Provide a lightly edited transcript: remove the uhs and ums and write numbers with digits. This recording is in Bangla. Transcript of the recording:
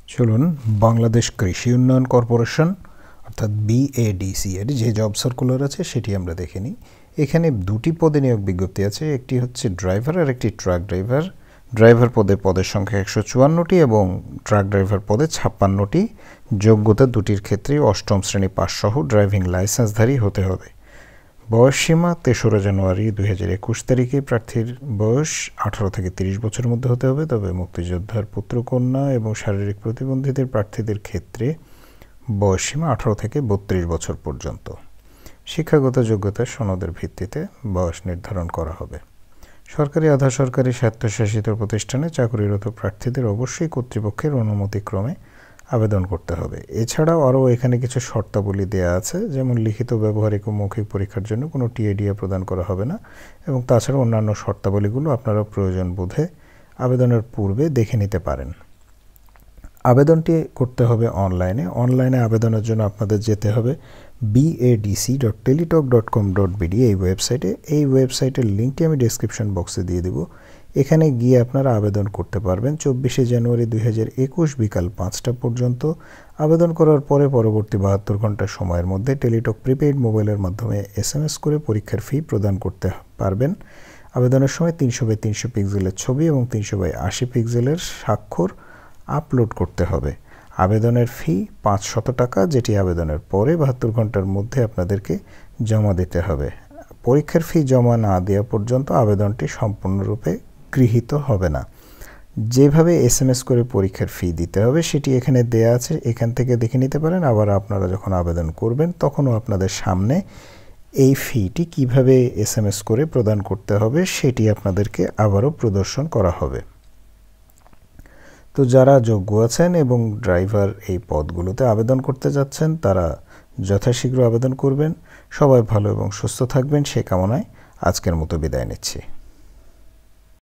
চলুন বাংলাদেশ কৃষি উন্নয়ন কর্পোরেশন অর্থাৎ BADC এর যে জব সার্কুলার আছে সেটি আমরা দেখে নিই। এখানে দুটি পদে নিয়োগ বিজ্ঞপ্তি আছে, একটি হচ্ছে ড্রাইভার আর একটি ট্রাক ড্রাইভার। ড্রাইভার পদের সংখ্যা 154টি এবং ট্রাক ড্রাইভার পদে 56টি। যোগ্যতা দুটির ক্ষেত্রেই অষ্টম শ্রেণী পাস সহ ড্রাইভিং লাইসেন্সধারী হতে হবে। বয়স সীমা 3রা জানুয়ারি 2021 তারিখে প্রার্থীর বয়স 18 থেকে 30 বছরের মধ্যে হতে হবে। তবে মুক্তিযোদ্ধার পুত্রকন্যা এবং শারীরিক প্রতিবন্ধীদের প্রার্থীদের ক্ষেত্রে বয়স সীমা 18 থেকে 32 বছর পর্যন্ত। শিক্ষাগত যোগ্যতা সনদের ভিত্তিতে বয়স নির্ধারণ করা হবে। সরকারি আধা সরকারি স্বায়ত্তশাসিত প্রতিষ্ঠানে চাকরিরত প্রার্থীদের অবশ্যই কর্তৃপক্ষের অনুমতিক্রমে আবেদন করতে হবে। এছাড়াও আরও এখানে কিছু শর্তাবলী দেয়া আছে, যেমন লিখিত, ব্যবহারিক ও মৌখিক পরীক্ষার জন্য কোনো টিএডিএ প্রদান করা হবে না এবং তাছাড়া অন্যান্য শর্তাবলীগুলো আপনারা প্রয়োজন বোধে আবেদনের পূর্বে দেখে নিতে পারেন। আবেদনটি করতে হবে অনলাইনে আবেদনের জন্য আপনাদের যেতে হবে badc.teletalk.com.bd এই ওয়েবসাইটে। এই ওয়েবসাইটের লিঙ্কটি আমি ডেসক্রিপশন বক্সে দিয়ে দেব। এখানে গিয়ে আপনারা আবেদন করতে পারবেন 24শে জানুয়ারি 2021 বিকাল 5টা পর্যন্ত। আবেদন করার পরে পরবর্তী 72 ঘন্টা সময়ের মধ্যে টেলিটক প্রিপেইড মোবাইলের মাধ্যমে SMS করে পরীক্ষার ফি প্রদান করতে পারবেন। আবেদনের সময় 300x300 পিক্সেলের ছবি এবং 300x80 পিক্সেলের স্বাক্ষর আপলোড করতে হবে। আবেদনের ফি 500 টাকা, যেটি আবেদনের পরে 72 ঘন্টার মধ্যে আপনাদেরকে জমা দিতে হবে। পরীক্ষার ফি জমা না দেওয়া পর্যন্ত আবেদনটি সম্পূর্ণরূপে গৃহীত হবে না। যেভাবে SMS করে পরীক্ষার ফি দিতে হবে সেটি এখানে দেয়া আছে, এখান থেকে দেখে নিতে পারেন। আবার আপনারা যখন আবেদন করবেন তখনও আপনাদের সামনে এই ফিটি কিভাবে SMS করে প্রদান করতে হবে সেটি আপনাদেরকে আবারও প্রদর্শন করা হবে। তো যারা যোগ্য আছেন এবং ড্রাইভার এই পদগুলোতে আবেদন করতে যাচ্ছেন তারা যথাশীঘ্র আবেদন করবেন। সবাই ভালো এবং সুস্থ থাকবেন সে কামনায় আজকের মতো বিদায় নিচ্ছি।